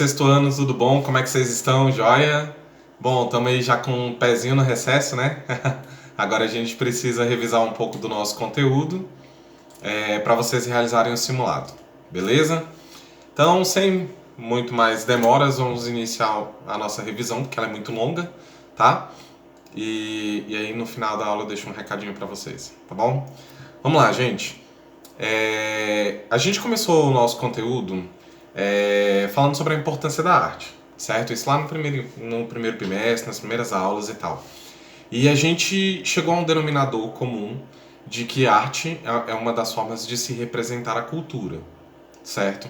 sexto ano, tudo bom? Como é que vocês estão? Joia? Bom, estamos aí já com um pezinho no recesso, né? Agora a gente precisa revisar um pouco do nosso conteúdo para vocês realizarem o simulado, beleza? Então, sem muito mais demoras, vamos iniciar a nossa revisão, porque ela é muito longa, tá? E aí no final da aula eu deixo um recadinho para vocês, tá bom? Vamos lá, gente. A gente começou o nosso conteúdo falando sobre a importância da arte, certo? Isso lá no primeiro bimestre, nas primeiras aulas e tal. E a gente chegou a um denominador comum de que arte é uma das formas de se representar a cultura, certo?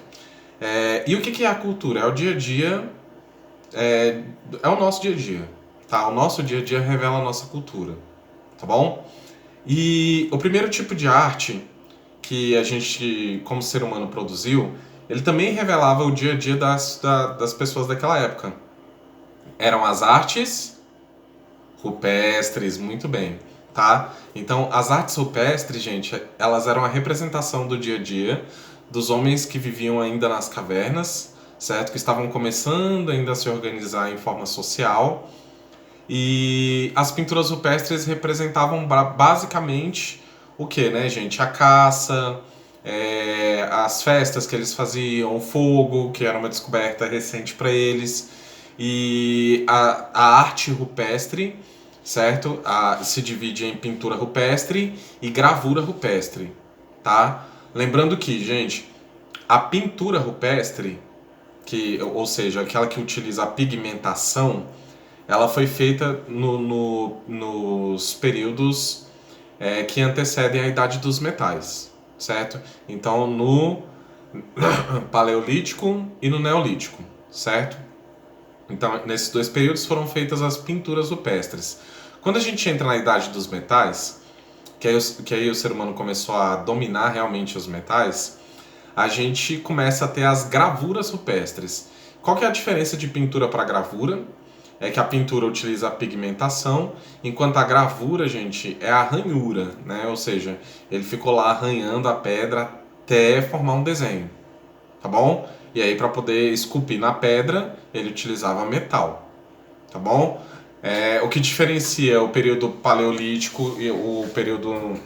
E o que é a cultura? É o dia a dia, é o nosso dia a dia, tá? O nosso dia a dia revela a nossa cultura, tá bom? E o primeiro tipo de arte que a gente, como ser humano, produziu, ele também revelava o dia a dia das pessoas daquela época. Eram as artes rupestres, muito bem, tá? Então, as artes rupestres, gente, elas eram a representação do dia a dia dos homens que viviam ainda nas cavernas, certo? Que estavam começando ainda a se organizar em forma social. E as pinturas rupestres representavam basicamente o que, né, gente? A caça, as festas que eles faziam, o fogo, que era uma descoberta recente para eles, e a arte rupestre, certo? Se divide em pintura rupestre e gravura rupestre, tá? Lembrando que, gente, a pintura rupestre, ou seja, aquela que utiliza a pigmentação, ela foi feita nos períodos que antecedem a Idade dos Metais, certo? Então, no Paleolítico e no Neolítico, certo? Então, nesses dois períodos foram feitas as pinturas rupestres. Quando a gente entra na Idade dos Metais, que aí o ser humano começou a dominar realmente os metais, a gente começa a ter as gravuras rupestres. Qual que é a diferença de pintura para gravura? É que a pintura utiliza a pigmentação, enquanto a gravura, gente, é a ranhura, né? Ou seja, ele ficou lá arranhando a pedra até formar um desenho, tá bom? E aí, para poder esculpir na pedra, ele utilizava metal, tá bom? O que diferencia o período paleolítico e o período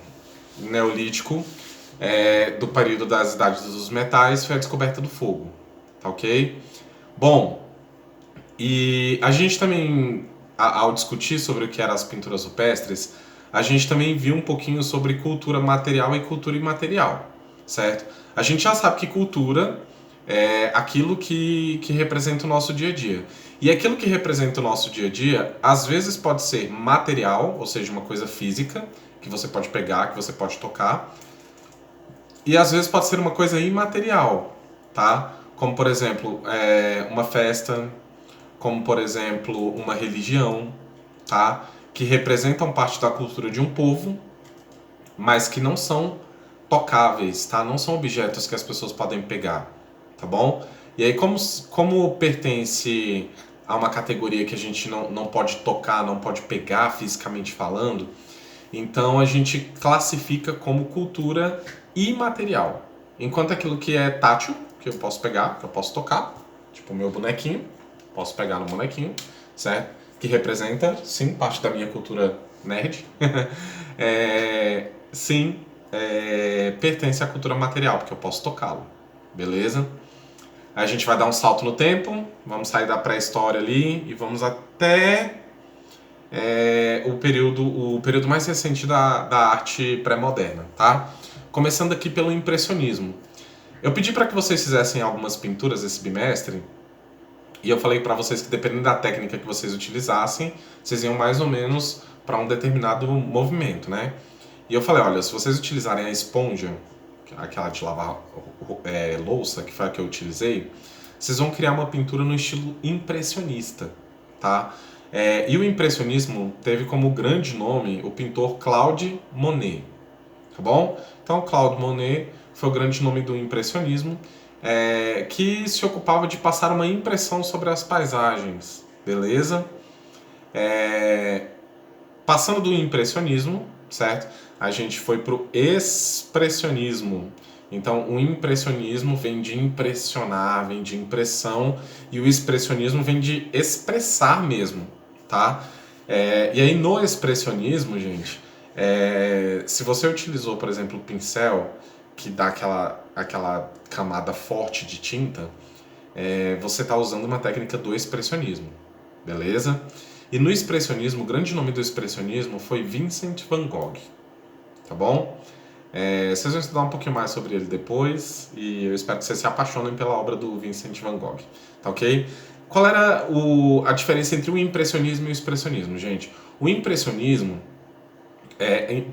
neolítico do período das idades dos metais foi a descoberta do fogo, tá ok? Bom, e a gente também, ao discutir sobre o que eram as pinturas rupestres, a gente também viu um pouquinho sobre cultura material e cultura imaterial, certo? A gente já sabe que cultura é aquilo que representa o nosso dia a dia. E aquilo que representa o nosso dia a dia, às vezes pode ser material, ou seja, uma coisa física, que você pode pegar, que você pode tocar, e às vezes pode ser uma coisa imaterial, tá? Como, por exemplo, uma festa, como por exemplo uma religião, tá? Que representam parte da cultura de um povo, mas que não são tocáveis, tá? Não são objetos que as pessoas podem pegar, tá bom? E aí como pertence a uma categoria que a gente não pode tocar, não pode pegar fisicamente falando, então a gente classifica como cultura imaterial. Enquanto aquilo que é tátil, que eu posso pegar, que eu posso tocar, tipo o meu bonequinho, posso pegar no bonequinho, certo? Que representa, sim, parte da minha cultura nerd. Sim, pertence à cultura material, porque eu posso tocá-lo, beleza? A gente vai dar um salto no tempo, vamos sair da pré-história ali e vamos até o período mais recente da arte pré-moderna, tá? Começando aqui pelo impressionismo. Eu pedi para que vocês fizessem algumas pinturas esse bimestre e eu falei para vocês que dependendo da técnica que vocês utilizassem, vocês iam mais ou menos para um determinado movimento, né? E eu falei, olha, se vocês utilizarem a esponja, aquela de lavar louça, que foi a que eu utilizei, vocês vão criar uma pintura no estilo impressionista, tá? E o impressionismo teve como grande nome o pintor Claude Monet, tá bom? Então, Claude Monet foi o grande nome do impressionismo, que se ocupava de passar uma impressão sobre as paisagens, beleza? Passando do impressionismo, certo? A gente foi pro expressionismo. Então, o impressionismo vem de impressionar, vem de impressão, e o expressionismo vem de expressar mesmo, tá? E aí, no expressionismo, gente, se você utilizou, por exemplo, o pincel, que dá aquela camada forte de tinta, você está usando uma técnica do expressionismo, beleza? E no expressionismo, o grande nome do expressionismo foi Vincent van Gogh, tá bom? Vocês vão estudar um pouquinho mais sobre ele depois e eu espero que vocês se apaixonem pela obra do Vincent van Gogh, tá ok? Qual era a diferença entre o impressionismo e o expressionismo, gente? O impressionismo,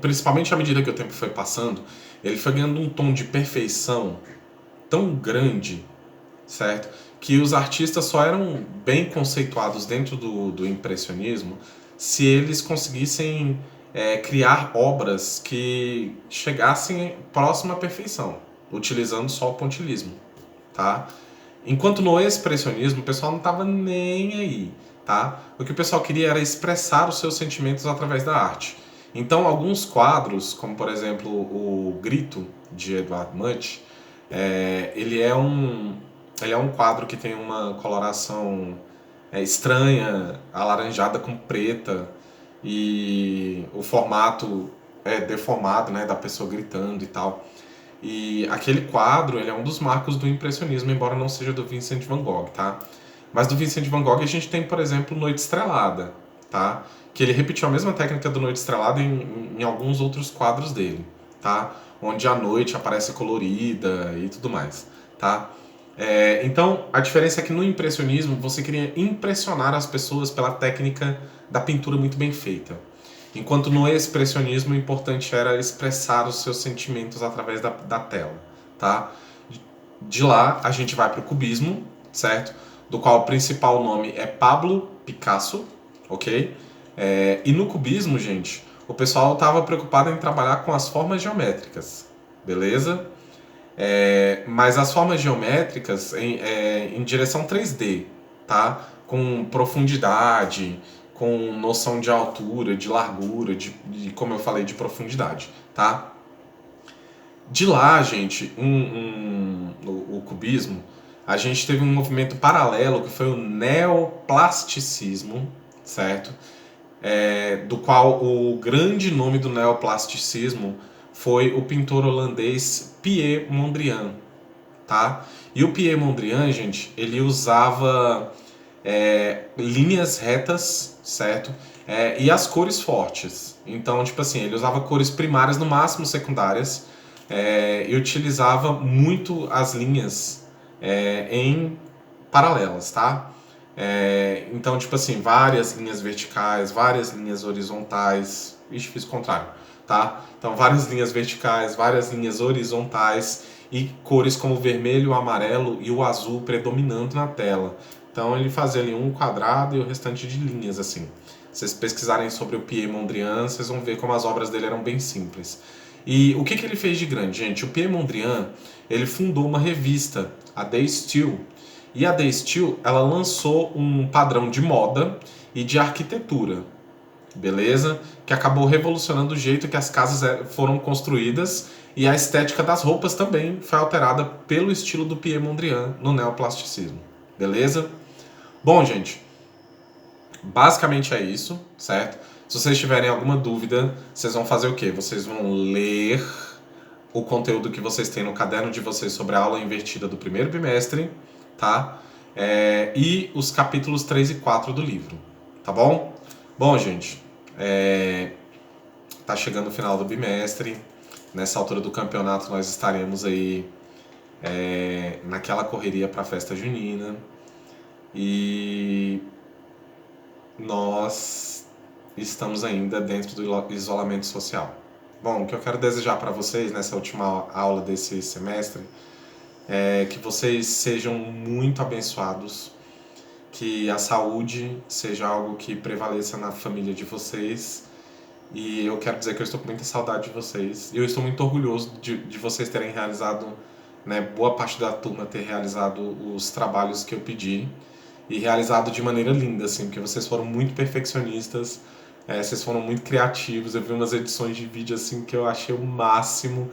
principalmente à medida que o tempo foi passando, ele foi ganhando um tom de perfeição tão grande, certo? Que os artistas só eram bem conceituados dentro do impressionismo se eles conseguissem criar obras que chegassem próximo à perfeição, utilizando só o pontilhismo, tá? Enquanto no expressionismo o pessoal não estava nem aí, tá? O que o pessoal queria era expressar os seus sentimentos através da arte. Então, alguns quadros, como por exemplo o Grito, de Edvard Munch, ele é um quadro que tem uma coloração estranha, alaranjada com preta, e o formato é deformado, né, da pessoa gritando e tal. E aquele quadro, ele é um dos marcos do impressionismo, embora não seja do Vincent van Gogh, tá? Mas do Vincent van Gogh a gente tem, por exemplo, Noite Estrelada, tá? Que ele repetiu a mesma técnica do Noite Estrelada em alguns outros quadros dele, tá? Onde a noite aparece colorida e tudo mais, tá? Então, a diferença é que no impressionismo você queria impressionar as pessoas pela técnica da pintura muito bem feita. Enquanto no expressionismo o importante era expressar os seus sentimentos através da tela, tá? De lá a gente vai para o cubismo, certo? Do qual o principal nome é Pablo Picasso, ok? E no cubismo, gente, o pessoal estava preocupado em trabalhar com as formas geométricas, beleza? Mas as formas geométricas em direção 3D, tá? Com profundidade, com noção de altura, de largura, de como eu falei, de profundidade, tá? De lá, gente, o cubismo, a gente teve um movimento paralelo que foi o neoplasticismo, certo? Do qual o grande nome do neoplasticismo foi o pintor holandês Piet Mondrian, tá? E o Piet Mondrian, gente, ele usava linhas retas, certo? E as cores fortes. Então, tipo assim, ele usava cores primárias, no máximo secundárias, e utilizava muito as linhas em paralelas, tá? Então, tipo assim, várias linhas verticais, várias linhas horizontais. Ixi, fiz o contrário, tá? Então, várias linhas verticais, várias linhas horizontais e cores como o vermelho, o amarelo e o azul predominando na tela. Então, ele fazia ali um quadrado e o restante de linhas, assim. Se vocês pesquisarem sobre o Piet Mondrian, vocês vão ver como as obras dele eram bem simples. E o que ele fez de grande, gente? O Piet Mondrian, ele fundou uma revista, a The Style. E a The Style, ela lançou um padrão de moda e de arquitetura, beleza? Que acabou revolucionando o jeito que as casas foram construídas, e a estética das roupas também foi alterada pelo estilo do Piet Mondrian no neoplasticismo, beleza? Bom, gente, basicamente é isso, certo? Se vocês tiverem alguma dúvida, vocês vão fazer o quê? Vocês vão ler o conteúdo que vocês têm no caderno de vocês sobre a aula invertida do primeiro bimestre, tá? E os capítulos 3 e 4 do livro, tá bom? Bom, gente, tá chegando o final do bimestre. Nessa altura do campeonato nós estaremos aí naquela correria para a festa junina. E nós estamos ainda dentro do isolamento social. Bom, o que eu quero desejar para vocês nessa última aula desse semestre é que vocês sejam muito abençoados, que a saúde seja algo que prevaleça na família de vocês. E eu quero dizer que eu estou com muita saudade de vocês. E eu estou muito orgulhoso de vocês terem realizado, né, boa parte da turma ter realizado os trabalhos que eu pedi. E realizado de maneira linda, assim, porque vocês foram muito perfeccionistas, vocês foram muito criativos. Eu vi umas edições de vídeo, assim, que eu achei o máximo.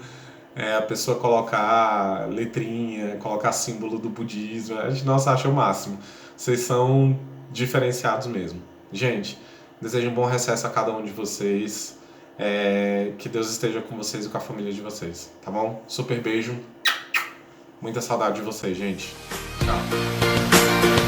a pessoa colocar letrinha, colocar símbolo do budismo. A gente, nossa, acha o máximo. Vocês são diferenciados mesmo. Gente, desejo um bom recesso a cada um de vocês. Que Deus esteja com vocês e com a família de vocês, tá bom? Super beijo. Muita saudade de vocês, gente. Tchau.